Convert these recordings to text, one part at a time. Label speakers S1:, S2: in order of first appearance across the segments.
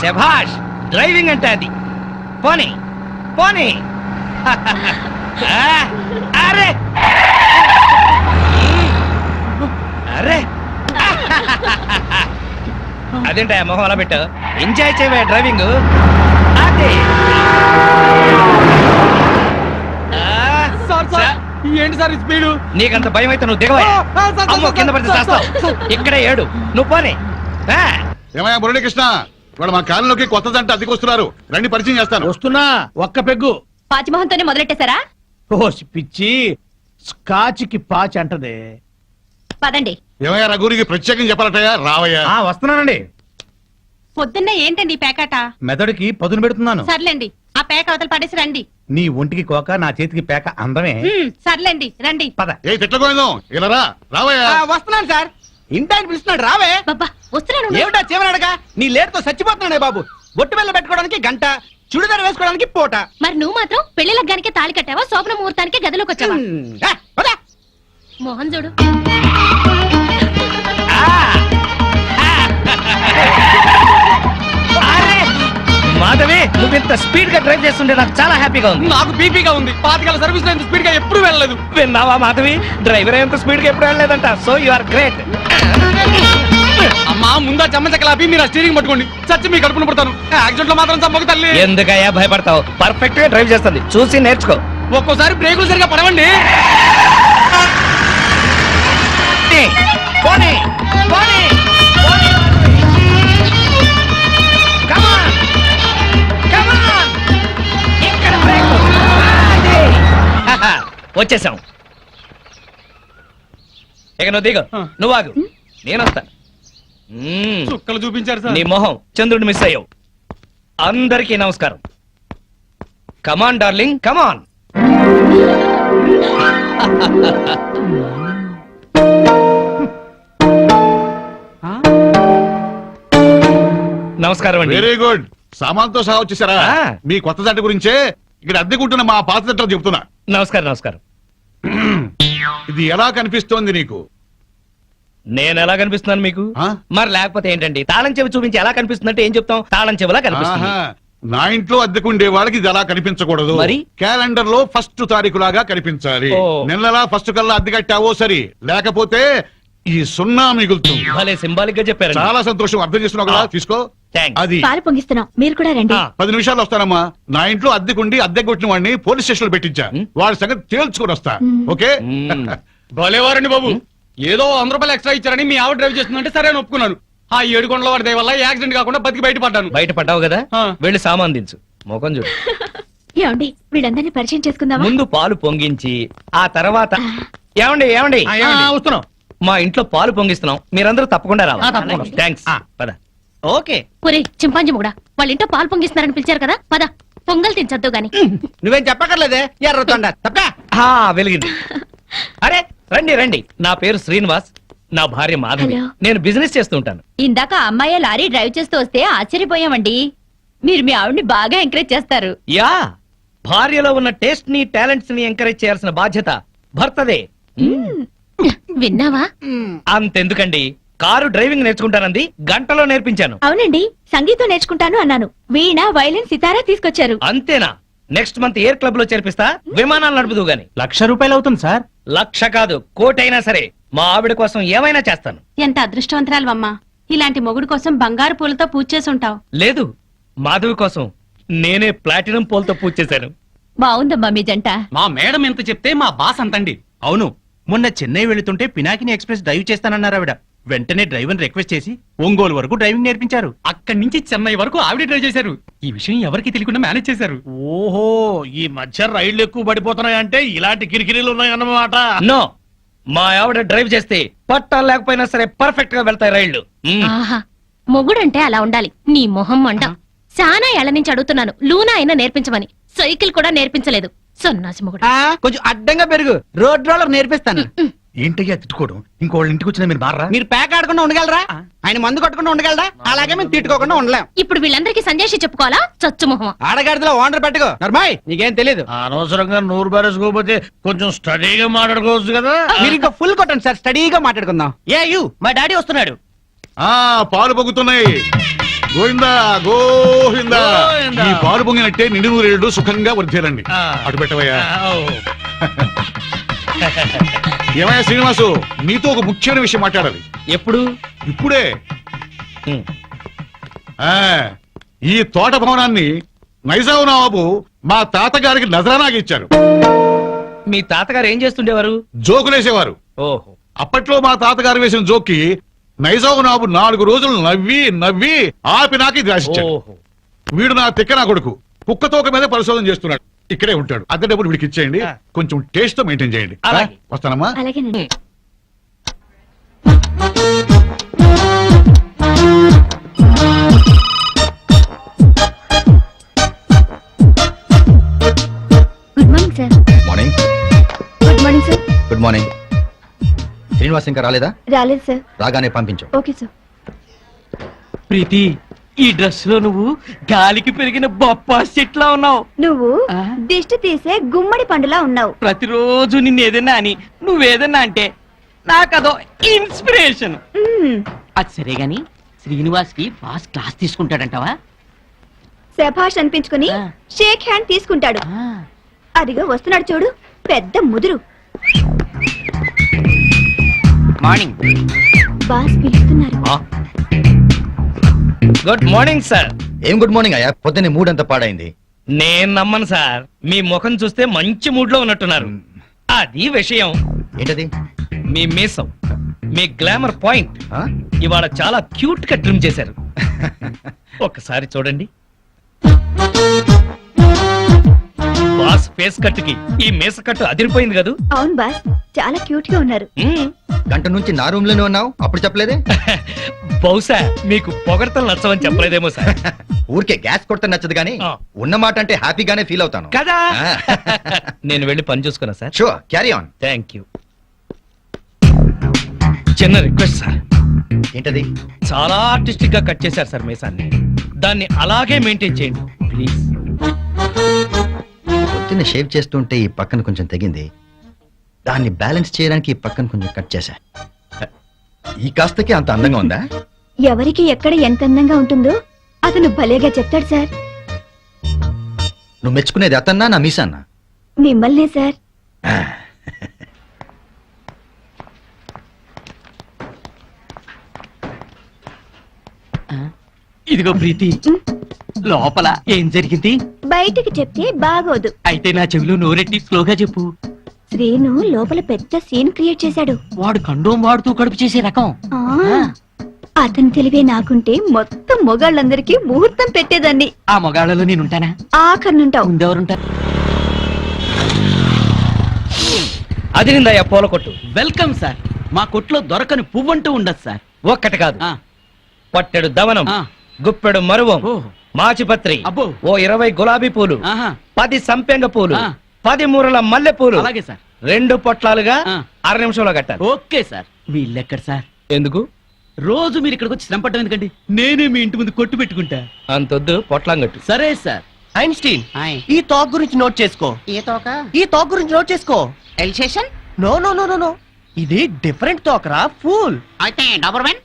S1: శభాష్, డ్రైవింగ్ అంటే అది. పోనీ పోనీ. అరే అరే, అదేంటా మొహం అలా పెట్టు? ఎంజాయ్ చేయవే డ్రైవింగ్. అదే
S2: ఏంటి సార్ స్పీడ్?
S1: నీకంత భయం అయితే నువ్వు దిగవా? అమ్మో, కింద పడితే చేస్తావు. ఇక్కడే ఏడు, నువ్వు పోనీ.
S3: ఏమయ్యా మురళీకృష్ణ, వాడు మా కాలంలోకి కొత్త జంట అద్దెకొస్తున్నారు, రండి పరిచయం చేస్తాను.
S2: వస్తున్నా, ఒక్క పెగ్గు.
S4: పాచిమోహన్తోనే మొదలెట్టేశారా?
S2: ఓ పిచ్చి, స్కాచ్కి పాచి అంటదే.
S4: పదండి.
S3: ఏమయ్యా రఘురికి ప్రత్యేకం చెప్పాలటయ్యా, రావయ్యా.
S2: వస్తున్నానండి.
S4: పొద్దున్నే ఏంటండి పేకాట?
S2: మెదడుకి పదును పెడుతున్నాను.
S4: సర్లేండి, ఆ పేక అవతల పడేసి రండి.
S2: నీ ఒంటికి కోక, నా చేతికి పేక అందమే.
S4: సర్లేండి, రండి.
S2: పద.
S3: ఏ తిట్లకోయిందో ఇలా రా, రావయ్యా.
S5: వస్తున్నాను సార్, ఇంటాయన పిలుస్తున్నాడు, రావే.
S4: బాబా వస్తున్నాను.
S5: ఏమిటా చీమనడగా? నీ లేటుతో చచ్చిపోతున్నాడే బాబు. బొట్టు వెళ్ళ పెట్టుకోవడానికి గంట, చుడిదారు వేసుకోవడానికి పూట.
S4: మరి నువ్వు మాత్రం పెళ్లి లగ్గానికే తాళి కట్టావా, శోభన ముహూర్తానికి గదిలోకి వచ్చావా? మోహన్ చూడు.
S1: మాధవి, నువ్వు ఇంత స్పీడ్ గా డ్రైవ్ చేస్తుంటే నాకు చాలా హ్యాపీగా ఉంది.
S5: నాకు బీపీగా ఉంది. పాతికల సర్వీస్ లో ఇంత స్పీడ్ గా ఎప్పుడు వెళ్ళలేదు.
S1: విన్నావా మాధవి, డ్రైవర్ ఎంత స్పీడ్ గా ఎప్పుడు వెళ్ళలేదంట. So you are great.
S5: అమ్మా, ముందా చెమ్మచక్కలాపి మీరు స్టీరింగ్ పట్టుకోండి. చచ్చి మీ కడుపును పడతాను. యాక్సిడెంట్ లో మాత్రం చంపక తల్లి.
S1: ఎందుకయ్యా భయపడతావు? పర్ఫెక్ట్ గా డ్రైవ్ చేస్తుంది, చూసి నేర్చుకో.
S5: ఒక్కోసారి బ్రేకులు సరిగా పడవండి.
S1: పోనీ, పోనీ, పోనీ. Come on, come on. ఇక్కడ బ్రేకు. వచ్చేసాం. ఇక నువ్వు దిగు, నువ్వు ఆగు, నేను వస్తా.
S5: చుక్కలు చూపించారు సార్.
S1: నీ మొహం చంద్రుడు మిస్ అయ్యావు. అందరికీ నమస్కారం. కమాన్ డార్లింగ్, కమాన్. నమస్కారం అండి.
S3: Very good. సామాన్తో సహా వచ్చేసారా?
S1: ఆ.
S3: మీ కొత్త జంట గురించే ఇక్కడ అద్దెకుంటున్న మా పాత జంట చెప్తున్నా.
S1: నమస్కారం. నమస్కారం.
S3: ఇది ఎలా కనిపిస్తోంది నీకు?
S1: నేను ఎలా కనిపిస్తున్నాను మీకు?
S3: ఆ?
S1: మరి లేకపోతే ఏంటండి? తాళం చెవి చూపించి ఎలా కనిపిస్తుందంటే ఏం చెప్తాం? తాళం చెవిలా కనిపిస్తుంది.
S3: ఆహా. నా ఇంట్లో అద్దెకుండే వాళ్ళకి ఇది అలా కనిపించకూడదు.
S1: మరి?
S3: క్యాలెండర్ లో ఫస్ట్ తారీఖు లాగా కనిపించాలి.
S1: ఓ.
S3: నెలలా ఫస్ట్ కల్లా అద్దె కట్టావో సరి, లేకపోతే ఈ సున్నా మిగులుతుంది.
S1: భలే సింబాలిక్ గా చెప్పారు.
S3: చాలా సంతోషం, అర్థం చేస్తున్నావు కదా, తీసుకో.
S1: థాంక్స్.
S3: అది
S4: పాలు పొంగిస్తున్నాం, మీరు కూడా రండి.
S3: 10 నిమిషాలు వస్తానమ్మా. నా ఇంట్లో అద్దెకుండి అద్దె కొట్టిన వాడిని పోలీస్ స్టేషన్ లో పెట్టించా. వాడి సంగతి తేల్చుకొని వస్తా. ఓకే?
S5: భలేవారండి బాబు. ఏదో 100 రూపాయలు ఎక్స్ట్రా ఇచ్చారని మీ ఆవిడ డ్రైవ్ చేస్తుందంటే సరే అని ఒప్పుకున్నాను. ఆ 7 కొండల వాడి దయ వల్ల యాక్సిడెంట్ కాకుండా బతికి బయటపడ్డాను.
S1: బయటపడ్డావు కదా,
S5: ఆ.
S1: వెళ్ళి సామాన్ దించు. మొఖం చూడు.
S4: ఏమండి, వీళ్ళందరినీ పరిచయం చేసుకుందామా?
S1: ముందు పాలు పొంగించి ఆ తర్వాత ఏమండి ఏమండి
S2: వస్తున్నాం.
S1: మా ఇంట్లో పాలు పొంగిస్తున్నాం, మీరందరూ తప్పకుండా
S2: తప్పకుండా
S1: రావాలి.
S2: వస్తాం.
S1: థాంక్స్. పద.
S2: ఓకే.
S4: ఒరే చింపాంజీ కూడా వాళ్ళ ఇంట్లో పాలు పొంగిస్తున్నారని పిలిచారు కదా, పద పొంగల్ తినచద్దు గాని.
S5: నువ్వేం చెప్పక్కర్లేదే, ఎర్రతొండ తప్ప.
S1: వెలిగింది. అరే రండి రండి, నా పేరు శ్రీనివాస్, నా భార్య మాధవి.
S4: హలో.
S1: నేను బిజినెస్ చేస్తూ ఉంటాను.
S4: ఇందాక అమ్మాయి లారీ డ్రైవ్ చేస్తూ వస్తే ఆశ్చర్యపోయామండి. మీరు మీ ఆవిడ్ని బాగా ఎంకరేజ్ చేస్తారు.
S1: యా, భార్యలో ఉన్న టేస్ట్ ని టాలెంట్స్ ని ఎంకరేజ్ చేయాల్సిన బాధ్యత భర్తదే.
S4: విన్నావా?
S1: అంతెందుకండి, కారు డ్రైవింగ్ నేర్చుకుంటానంది, గంటలో నేర్పించాను.
S4: అవునండి, సంగీతం నేర్చుకుంటాను అన్నాను. వీణ, వైలిన్, సితారా తీసుకొచ్చారు.
S1: అంతేనా? నెక్స్ట్ మంత్ ఎయిర్ క్లబ్ లో చేర్పిస్తా, విమానాలు నడుపుదు గాని.
S2: ₹1,00,000 అవుతుంది సార్.
S1: 1,00,000 కాదు, 1,00,00,000 సరే, మా ఆవిడ కోసం ఏమైనా చేస్తాను.
S4: ఎంత అదృష్టవంతరాలవమ్మా, ఇలాంటి మొగుడు కోసం బంగారు పూలతో పూజ చేసి ఉంటావు.
S1: లేదు, మాధవి కోసం నేనే ప్లాటినం పోల్తో పూజ చేశాను.
S4: బాగుందమ్మా మీ జంట.
S5: మా మేడం ఎంత చెప్తే మా బాస్ అంతండి.
S2: అవును, మొన్న చెన్నై వెళుతుంటే పినాకిని ఎక్స్ప్రెస్ డ్రైవ్ చేస్తానన్నారు ఆవిడ. వెంటనే డ్రైవర్ రిక్వెస్ట్ చేసి ఒంగోలు వరకు డ్రైవింగ్ నేర్పించారు.
S5: అక్కడి నుంచి చెన్నై వరకు ఆవిడ డ్రైవ్ చేశారు. ఈ విషయం ఎవరికి తెలియకుండా మేనేజ్ చేశారు.
S2: ఓహో, ఈ మధ్య రైళ్లు ఎక్కువ పడిపోతున్నాయంటే ఇలాంటి కిరికిరీలు ఉన్నాయన్నమాట.
S1: నో, మా ఆవిడ డ్రైవ్ చేస్తే పట్టాలు లేకపోయినా సరే పర్ఫెక్ట్ గా వెళ్తాయి రైళ్లు.
S4: ఆహా, మొగుడంటే అలా ఉండాలి. నీ మొహం మంట. చాలా ఏళ్ల నుంచి అడుగుతున్నాను, లూనా అయినా నేర్పించమని. సైకిల్ కూడా నేర్పించలేదు, సన్నాసి మొగుడు.
S5: కొంచెం అడ్డంగా పెరుగు, రోడ్ రోలర్ నేర్పిస్తాను.
S2: ఏంటయ్యా తిట్టుకోవడం? ఇంకోళ్ళ ఇంటికి వచ్చినా మీరు మారా?
S5: మీరు ప్యాక్ ఆడకుండా ఉండగలరా? ఆయన మందు కొట్టకుండా ఉండగలరా? అలాగే మేము తిట్టుకోకుండా ఉండలేం.
S4: ఇప్పుడు వీళ్ళందరికీ సంజయ్ చెప్పుకోవాలా? చచ్చు మొహం.
S5: ఆడగాడిలో ఓనర్ పెట్టుకో. నర్మాయ్, నీకేం తెలీదు.
S2: అనవసరంగా నూరు బారేసుకోకపోతే కొంచెం స్టడీగా మాట్లాడుకోవచ్చు కదా.
S5: మీరు ఇంకా ఫుల్ కొట్టండి సార్, స్టడీగా మాట్లాడుకుందాం. ఏ యూ, మా డాడీ వస్తున్నాడు.
S3: పాలు పొగుతున్నాయి. గోవిందా గోవిందా
S1: గోవిందా.
S3: ఈ పాలు పొంగినట్టే నిండు నూరేళ్ళు సుఖంగా వర్ధేరండి
S1: ఆ.
S3: అటు పెట్టవయ్యా
S1: ఓ.
S3: ఏమయ్యా శ్రీనివాసు నీతో ఒక ముఖ్యమైన విషయం మాట్లాడాలి
S1: ఎప్పుడు
S3: ఇప్పుడే
S1: ఉమ్.
S3: ఆ ఈ తోట భవనాన్ని నైజాం నవాబు మా తాతగారికి నజరానాకి ఇచ్చారు.
S1: మీ తాతగారు ఏం చేస్తుండేవారు?
S3: జోకులేసేవారు.
S1: ఓహో.
S3: అప్పట్లో మా తాతగారు వేసిన జోక్కి నైజాం నవాబు 4 రోజులు నవ్వి నవ్వి ఆపి నాకి రాసిచ్చాడు.
S1: ఓహో.
S3: వీడు నా తిక్క నా కొడుకు కుక్కతోక మీద పరిశోధన చేస్తున్నాడు. ఇక్కడే ఉంటాడు. అద్దె డబ్బులు వీడికి ఇచ్చేయండి.
S1: ఆ.
S3: కొంచెం టేస్ట్ తో మెయింటైన్ చేయండి.
S1: అలాగే.
S3: వస్తానమ్మా.
S4: అలాగేనండి. Good morning sir.
S6: Morning.
S4: Good morning sir.
S6: Good morning. Srinivas ఇంకా రాలేదా?
S4: రాలేదు సార్.
S6: రాగానే పంపించు.
S4: Okay sir.
S2: ప్రీతి, ఈ డ్రెస్ లో నువ్వు గాలికి పెరిగిన బొప్పా చెట్లా ఉన్నావు.
S7: నువ్వు
S2: ఆ?
S7: దిష్టి తీసే గుమ్మడి పండులా ఉన్నావు.
S2: ప్రతిరోజు నిన్ను ఏదైనా అని నువ్వేదన్నా అంటే నాకదో ఇన్స్పిరేషన్.
S7: మ్మ్.
S8: అది సరే గాని శ్రీనివాస్ కి బాస్ క్లాస్ తీసుకుంటాడంటావా?
S7: శభాష్ అనిపించుకుని
S8: ఆ.
S7: షేక్ హ్యాండ్ తీసుకుంటాడు. అదిగో వస్తున్నాడు చూడు, పెద్ద ముదురు.
S8: మార్నింగ్.
S7: బాస్ పిలుస్తున్నారు.
S1: Good morning sir.
S6: ఏం గుడ్ మార్నింగ్ అయ్యా, పొద్దున్నే మూడ్ అంతా పాడైంది.
S1: నేను నమ్మను సార్. మీ ముఖం చూస్తే మంచి మూడ్ లో ఉన్నట్టున్నారు. అది విషయం.
S6: ఏంటది?
S1: మీ మీసం, మీ గ్లామర్ పాయింట్
S6: ఆ?
S1: ఇవాళ చాలా క్యూట్ గా ట్రిమ్ చేశారు. ఒక్కసారి చూడండి. బాస్ ఫేస్ కట్ కి ఈ మీస కట్టు అదిరిపోయింది కదూ.
S7: అవును బాస్, చాలా క్యూట్ గా ఉన్నారు.
S1: మ్మ్.
S6: గంట నుంచి నా రూమ్ లోనే ఉన్నావు, అప్పుడు చెప్పలేదే?
S1: బహుశా మీకు పొగడతలు నచ్చవని చెప్పలేదేమో సార్.
S6: ఊరికే గ్యాస్ కొడితే నచ్చదు కానీ
S1: ఆ.
S6: ఉన్నమాట అంటే హ్యాపీగానే ఫీల్ అవుతాను
S1: కదా.
S6: ఆ.
S1: నేను వెళ్ళి పని చూసుకున్నా sir.
S6: Sure, carry on.
S1: Thank you. చిన్న రిక్వెస్ట్ సార్.
S6: ఏంటది?
S1: చాలా ఆర్టిస్టిక్ గా కట్ చేశారు సార్ మీసాన్ని. దాన్ని అలాగే మెయింటైన్ చేయండి ప్లీజ్.
S6: పొద్దున్న షేవ్ చేస్తుంటే ఈ పక్కన కొంచెం తెగింది, దాన్ని బ్యాలెన్స్ చేయడానికి ఈ పక్కన కొంచెం కట్ చేశా. ఈ కాస్తకి అంత అందంగా ఉందా?
S7: ఎవరికి ఎక్కడ ఎంత అందంగా ఉంటుందో అతను భలేగా చెప్తాడు సార్.
S6: నువ్వు మెచ్చుకునేది అతన్నా నా మీసాన్నా?
S7: మిమ్మల్నే సార్.
S2: ఇదిగో ప్రీతి, లోపల ఏం జరిగింది?
S7: బయటికి చెప్తే బాగోదు.
S2: అయితే నా చెవిలో నోరెట్టి స్లోగా చెప్పు.
S7: శ్రీను లోపల పెద్ద సీన్ క్రియేట్ చేశాడు.
S8: వాడు కండోమ్ వాడుతూ కడుపు చేసే రకం.
S7: ఆ, అతని తెలివే నాకుంటే మొత్తం మొగాళ్ళందరికీ ముహూర్తం పెట్టేదాన్ని.
S8: ఆ మొగాళ్ళలో నేనుంటానా?
S7: ఆఖరినుంటావు.
S8: ముందెవరుంటారు?
S1: అదిరిందయ్యా పూల కొట్టు.
S8: Welcome sir. మా కొట్లో దొరకని పువ్వంటూ ఉండదు సార్.
S1: ఒక్కటి కాదు,
S8: ఆ,
S1: పట్టెడు దవనం,
S8: ఆ.
S1: గుప్పెడు మరువం,
S8: ఓ.
S1: మాచిపత్రి,
S8: అబ్బో.
S1: ఓ 20 గులాబీ పూలు,
S8: ఆహా.
S1: 10 సంపెంగ పూలు,
S8: ఆ.
S1: 10 మూరల మల్లె పూలు,
S8: అలాగే సార్.
S1: 2 పొట్లాలుగా
S8: ఆ.
S1: 6 నిమిషంలో కట్టాలి.
S8: Okay sir. వీళ్ళెక్కడ సార్?
S1: ఎందుకు
S8: రోజు మీరు ఇక్కడికి వచ్చి శ్రమ పడ్డం ఎందుకండి? నేనే మీ ఇంటి ముందు కొట్టు పెట్టుకుంటా.
S1: అంతొద్దు, పొట్లాంగట్టు.
S8: సరే సార్.
S9: Einstein,
S8: hi.
S9: ఈ టాక్ గురించి నోట్ చేసుకో.
S8: ఏ తోక?
S9: ఈ టాక్ గురించి నోట్ చేసుకో.
S8: Alsatian?
S9: No no no no no, ఇది డిఫరెంట్ టాక్ రా, ఫూల్.
S8: అయితే Doberman?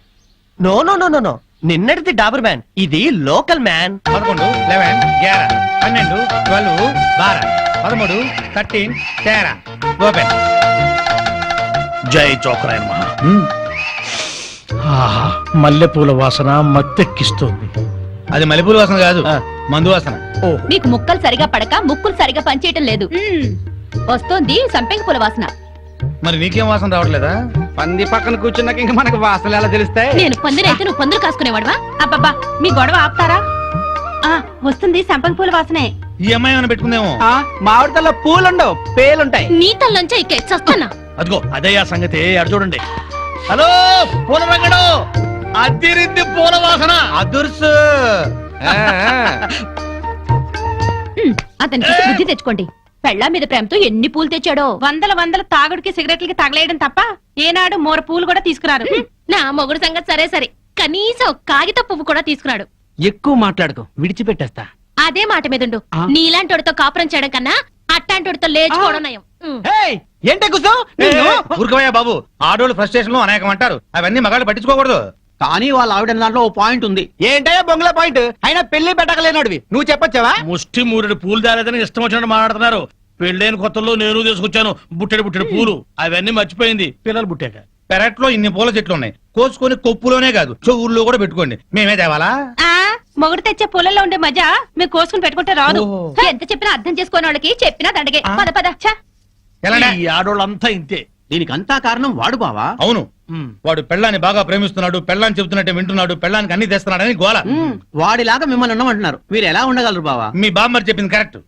S9: No no no no no, నిన్నటిది డాబర్ మ్యాన్, ఇది లోకల్ మ్యాన్.
S1: 11, 11, 11, 12, 12, 12, 13, 13, 13. ఓపెన్.
S3: జై చోకరాయన్ మహా.
S10: మల్లెపూల వాసన మత్తెక్కిస్తోంది.
S1: అది మల్లెపూల వాసన కాదు, మందు వాసన.
S4: నీకు ముక్కలు సరిగా పడక ముక్కులు సరిగా పనిచేయటం లేదు. వస్తోంది సంపెంగ పూల వాసన.
S1: మరి నీకేం వాసన రావట్లేదా?
S5: పంది పక్కన కూర్చున్నాక ఇంకా మనకు వాసనలు ఎలా తెలుస్తాయి?
S4: నేను పందిరైతే నువ్వు పందులు కాసుకునేవాడవా?
S7: అబ్బబ్బా, మీ గొడవ ఆపుతారా? ఆ, వస్తుంది సంపంగి పూల వాసనే.
S1: ఈ అమ్మాయి ఏమైనా పెట్టుకుందేమో.
S5: మామిడితల్లో పూలుండవు, పేలుంటాయి.
S4: నీ తల్లంచా ఇక్క చస్తానా?
S1: అదిగో అదే ఆ సంగతి. అడు చూడండి. హలో పూల రంగడు, అదిరింది పూల వాసన. అదుర్సు.
S4: అతనికి బుద్ధి తెచ్చుకోండి. పెళ్ళా మీద ప్రేమతో ఎన్ని పూలు తెచ్చాడో.
S7: వందల తాగుడికి సిగరెట్లకి తగలేయడం తప్ప ఏనాడు మోర పూలు కూడా తీసుకురారు.
S4: నా మొగుడు సంగతి సరే సరే, కనీసం కాగిత పువ్వు కూడా తీసుకున్నాడు.
S8: ఎక్కువ మాట్లాడుకో, విడిచిపెట్టేస్తా.
S4: అదే మాట మీదుండు.
S8: ఆ?
S4: నీలాంటోడితో కాపురం చేయడం కన్నా అట్టాంటోడితో లేచుకోవడం నయం.
S2: ఏంటే కూర్చో.
S1: ఊరుకోవయ్యా బాబు, ఆడోళ్ళు ఫ్రస్ట్రేషన్ లో అనేకం అంటారు. అవన్నీ మగాళ్ళు పట్టించుకోకూడదు.
S8: కానీ వాళ్ళ ఆవిడ దాంట్లో ఓ పాయింట్ ఉంది.
S9: ఏంటయ్యా బొంగుల పాయింట్? అయినా పెళ్లి పెట్టకలేనోడివి నువ్వు చెప్పొచ్చావా?
S1: ముష్టి మూరెడు పూలు దాలేదని ఇష్టం వచ్చినట్టు మాట్లాడుతున్నారు. పెళ్ళైన కొత్తలో నేను తీసుకొచ్చాను బుట్టెడు పూలు, అవన్నీ మర్చిపోయింది పిల్లలు పుట్టాక.
S3: పెరట్లో ఇన్ని పూల చెట్లు ఉన్నాయి, కోసుకొని కొప్పులోనే కాదు చెవుల్లో కూడా పెట్టుకోండి. మేమే తేవాలా?
S4: మొగుడు తెచ్చే పూలలో ఉండే మజా మీరు కోసుకుని పెట్టుకుంటే రాదు. ఎంత చెప్పినా అర్థం చేసుకోని వాళ్ళకి చెప్పినా దండగే. పద పద.
S3: ఎలాంటి?
S1: ఈ ఆడోళ్ళంతా ఇంతే.
S8: దీనికంతా కారణం వాడు బావా.
S3: అవును, వాడు పెళ్ళాన్ని బాగా ప్రేమిస్తున్నాడు, పెళ్ళాన్ని చెబుతున్నట్టే వింటున్నాడు, పెళ్ళానికి అన్ని తెస్తున్నాడని గోల.
S8: వాడిలాగా మిమ్మల్ని ఉండమంటున్నారు, మీరు ఎలా ఉండగలరు బావా?
S3: మీ బామ్మర్ చెప్పింది కరెక్ట్.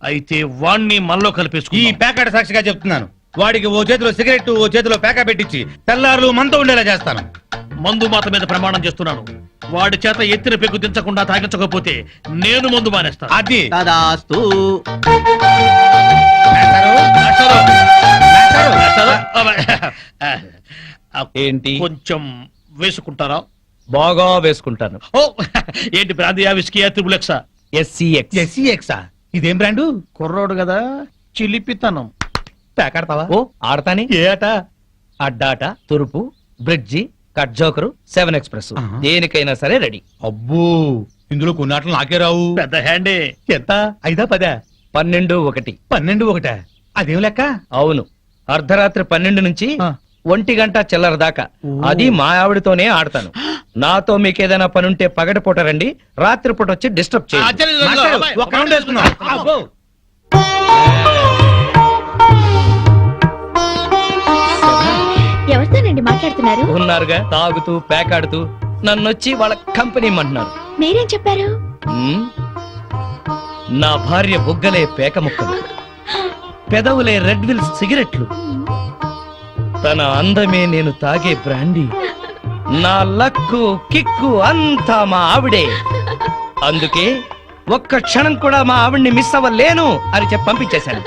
S1: అయితే వాణ్ణి మనలో
S3: ఈ
S1: కలిపేసుకు.
S3: ప్యాకెట్ సాక్షిగా చెప్తున్నాను, వాడికి ఓ చేతిలో సిగరెట్ ఓ చేతిలో ప్యాకా పెట్టించి తెల్లారులు మనతో ఉండేలా చేస్తాను.
S1: మందు మాత మీద ప్రమాణం చేస్తున్నాను. వాడి చేత ఎత్తిన పెగ్గు దించకుండా తాగించకపోతే నేను మందు మానేస్తాను.
S3: అది
S8: తదాస్తు.
S1: ఏంటి కొంచెం వేసుకుంటారా?
S10: బాగా వేసుకుంటాను.
S1: ఓ ఏంటి బ్రాందియా విస్కీయా త్రిబులెక్సా?
S3: ఎస్సీఎక్సా? ఇదేం బ్రాండు?
S1: కుర్రోడు కదా, చిలిపితనం.
S3: ప్యాకెడతావా?
S10: ఓ ఆడతాని.
S3: ఏ ఆట?
S10: అడ్డాట, తురుపు, బ్రిడ్జి, కట్ జోకరు, 7 ఎక్స్ప్రెస్, దేనికైనా సరే రెడీ.
S3: అబ్బో, ఇందులో కొన్ని ఆటలు నాకే రావు.
S1: పెద్ద హ్యాండే.
S3: ఎంత? 5 10?
S10: 12 1.
S3: 12 1? అదేం లెక్క?
S10: అవును, అర్ధరాత్రి 12 నుంచి 1 గంట చిల్లర దాకా. అది మా ఆవిడతోనే ఆడతాను. నాతో మీకేదైనా పని ఉంటే పగటిపూట రండి, రాత్రిపూట వచ్చి డిస్టర్బ్ చేయండి.
S3: మాస్టర్, ఒక రౌండ్ వేసుకుందాం. అబ్బో.
S7: ఎవరితోనండి మాట్లాడుతున్నారు?
S10: ఉన్నారుగా తాగుతూ పేకాడుతూ నన్నొచ్చి వాళ్ళ కంపెనీ అంటున్నారు.
S7: మీరేం చెప్పారు?
S10: నా భార్య బుగ్గలే పేక ముక్కలు, పెదవులే రెడ్ విల్ సిగరెట్లు, తన అందమే నేను తాగే బ్రాండీ, నా లక్కు కిక్కు అంతా మా ఆవిడే. అందుకే ఒక్క క్షణం కూడా మా ఆవిడ్ని మిస్ అవ్వలేను అని చెప్పి పంపించేశాను.